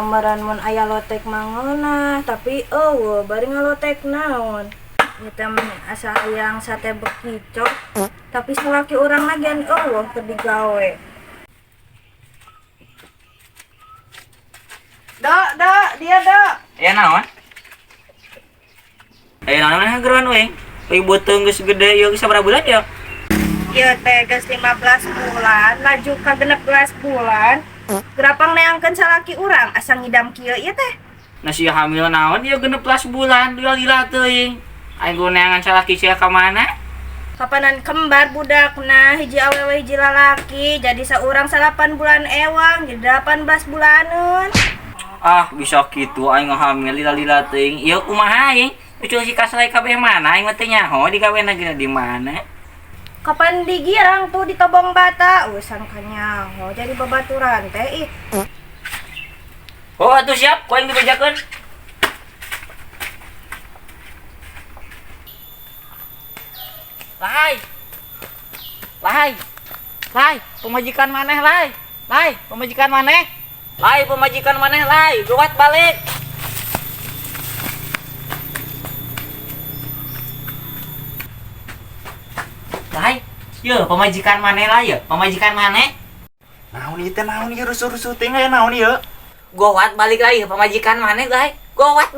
meureun mun aya lotek mangeunah, tapi bari ngalotek naon. Eta mah asa hayang sate bekicot, tapi salaki urang nagen keur digawe. Dok, dia dok. Ya naon? Naon mah geroan we. Ibu teu geus gede ieu sabaraha bulan ya? Ieu teh geus 15 bulan, laju ka 16 bulan. Gerapang neangkeun salaki urang asa ngidam kieu ieu teh. Nasi hamil naon ieu 16 bulan, lila teuing. Aing neangan salaki sia ka mana? Kapanan kembar budakna, hiji awewe hiji lalaki, jadi saurang 8 bulan ewang, jadi 18 bulaneun. Ah, bisa kitu aing hamil lila teuing. Ieu kumaha aing? Ucul si kaslay kabeh mana aing mah teu nyaho digawena geuna di mana? Kapan digirang tuh di Tobong Bata, sangka nyaho jadi babaturan teh ih. Oh, atuh siap, ku aing dibejakeun. Lai, pemajikan maneh lai, pemajikan maneh. Lai, gawat balik. Lai, yeuh pemajikan maneh lai yeuh, pemajikan maneh. Naon ieu rusuh-rusuh teh aya naon ieu? Gawat balik lai pemajikan maneh lai. Gawat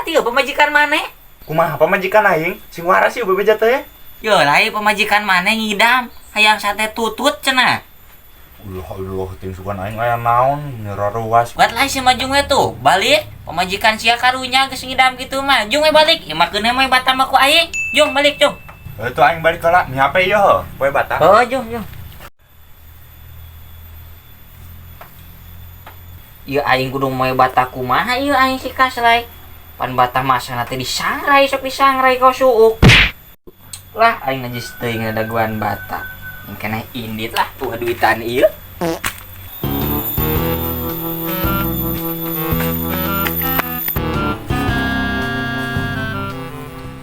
ieu pemajikan maneh. Kumaha pamajikan aing? Sing waras ieu bebeja teh. Yo lai pemajikan maneh ngidam, hayang sate tutut cenah. Allah, ting sugan aing aya naon nyeraruas. Buat lai si majung we tuh, balik. Pemajikan sia karunya geus ngidam kitu mah. Jung we balik, ieu mah keuneu mah batam aku aing. Jung balik, Jung. Itu aing balik kala, nya apa ieu heuh? Poe bata. Oh, Jung. Ieu aing kudu moe bata kumaha ieu aing si kaslay. Pan bata masana teh disangrai sok disangrai ka suuk. Lah aing najis teuing daguan bata. Yang kena indit lah tuh duitan ieu.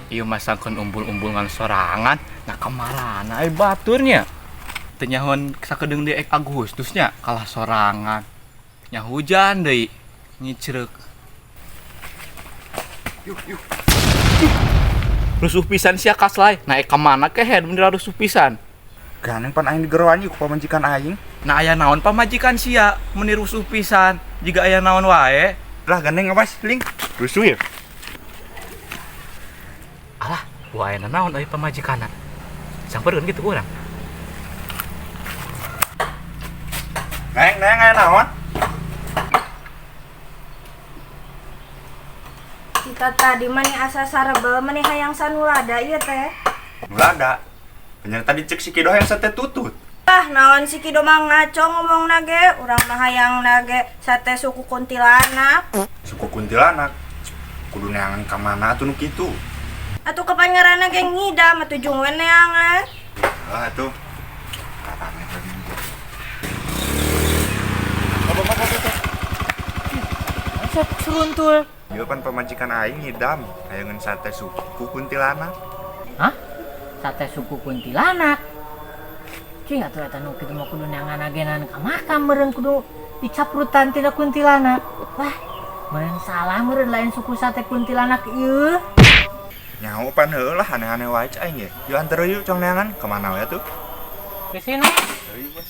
Ieu masangkeun umbul-umbul ngan sorangan, nah kamarana baturnya. Teu nyahon sakedeung di Agustusnya kalah sorangan. Nya hujan deui, ngicreuk. Yuk. Rusuh pisan sia kaslay, naik ka mana kehe mun rusuh pisan. Ganeng pan aing digeroan ieu ku pamajikan aing. Nah aya naon pamajikan sia mun rusuh pisan, jiga aya naon wae. Lah ganeng awas ling. Rusuh ya. Alah, wae naon aya pamajikanna. Sampeurkeun kitu urang. Neng aya naon? Kita tadi mani asa sarebel mani hayang sanulada ieu teh. Mulada. Penyen tadi cek si kido yang sate tutut. Naon si Kido mah ngaco ngomong nage, urang mah hayang nage sate suku kuntilanak. Suku kuntilanak. Kudu neangan ka mana atuh nu kitu? Atuh kapan ngaranna ge ngidam atuh jung we neangan. Ah atuh. Karane lagi. Asa seruntul. Ieu pan pamajikan aing ngidam, hayangeun sate suku kuntilanak. Hah? Sate suku kuntilanak. Cing atuh eta nu kitu mah kudu neangan-agenan ka makam meureun kudu dicaprutan tina kuntilanak. Wah, meureun salah meureun lain suku sate kuntilanak ieu. Nyaho pan heuh lah aneh-aneh wae cai aing ge. Yuk anter yuk cong neangan ka mana we atuh? Ke sini. Deui bos.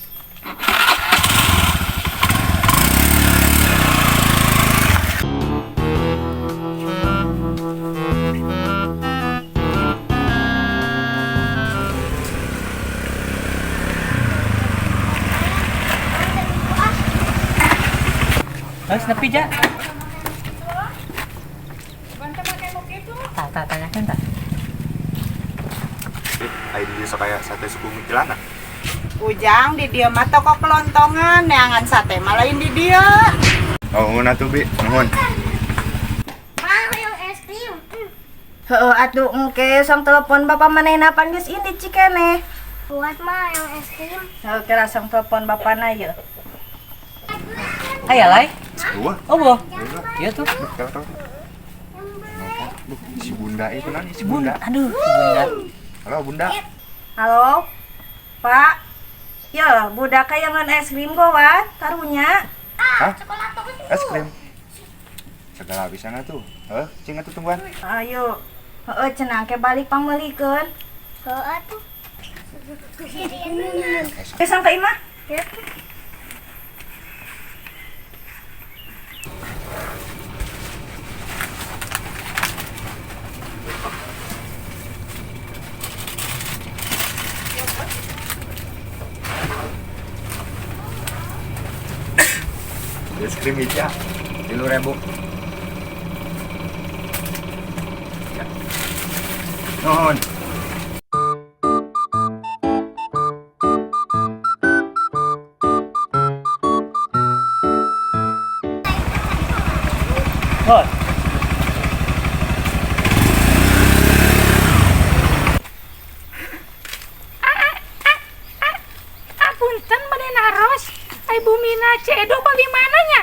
Geus nepi ja. Tanyakan tak. Aing dia sok aya sate suku kuntilanak. Ujang di dia mah toko kelontongan neangan sate mah lain di dia. Oh, nuhun atuh Bi, nuhun. Heeh atuh engke sang telepon bapak manehna pan geus indit cikene. Buat mah yang es krim. Heuh kira sang telepon bapana ieu. Aya lai. Wah, Oh, boh. Iya tuh. si Bunda itu kan si Bunda. Aduh, Bunda. Halo Bunda. Halo. Pak. Ya, budak kayangan es krim gawat, karunya. Hah? Sekolah tuh es krim. Segala bisa nggak tuh? Cing atuh tungguan. Ayo. Cenah ke balik pamelikeun. Atuh. Kesan ka imah? Ya. Es krim hija 3.000. Ya. Nuhun. Hot. Apunten bade naros. Ai bumina cedo bali mananya?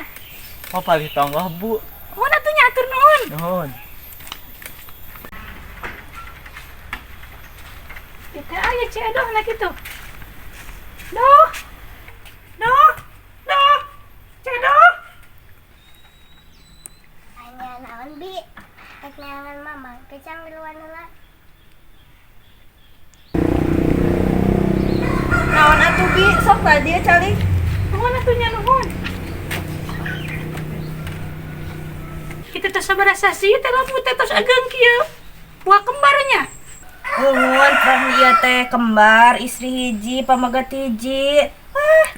Oh paling tonggoh bu. Oh atuh nyatur nuhun. Nuhun. Kita aya cedo na kitu. Doh. Doh. Doh. Cedo. Hanya naon bi. Tek neangan mama. Kecang di luar heula. Naon atuh Bi? Sok lah dia cali. Nuhun atuh nya nuhun. Kita teh sabarasa sih teh lamun teh tos ageung kieu. Buah kembarnya. Nuhun pang ieu teh kembar, istri hiji, pamagat hiji.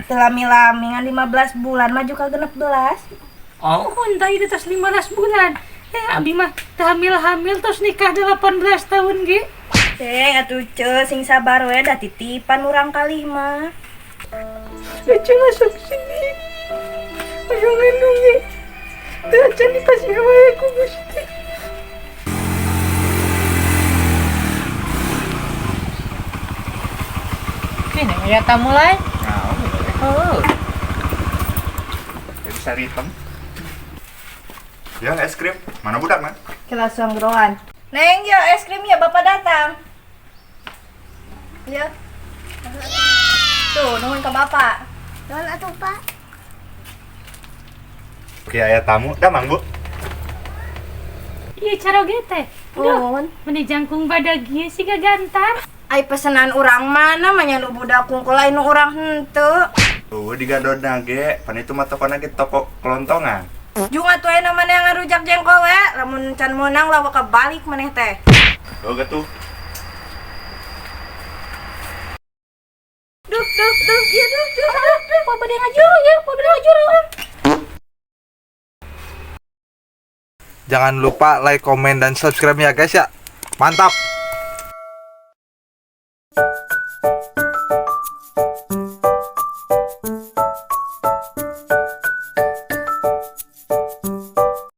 Teu lami-lami ngan 15 bulan maju ka 16. Oh, entah itu tos 15 bulan. Abi mah teh hamil-hamil tos nikah 18 tahun ge. Teh atuh sing sabar we da titipan urang kali mah. Aja masuk sini. Ayo ngelungi. Teh aja dikasih wae ku Gusti. Ini ya tamu lain. Nah, bisa hitam. Ya, es krim. Mana budak, Man? Kita langsung gerohan. Neng, yo es krim ya Bapak datang. Ya. Tuh, nuhun ke Bapak. Naon atuh Pak? Oke, aya tamu. Damang, Bu. Iya cara teh. Nuhun. Meni jangkung badag ieu siga gantar. Ai pesanan urang mana mah nya nu budak kungkul lain nu urang henteu. Tuh, digadodna ge. Pan itu mah tokona ge toko kelontongan. Jung atuh aya namanya yang ngarujak jengkol we, lamun can meunang lawa kabalik maneh teh. Oh, gitu. Duh, iya duh. Apa bade ngajur ya? Apa bade ngajur lah. Jangan lupa like, komen, dan subscribe ya guys ya. Mantap!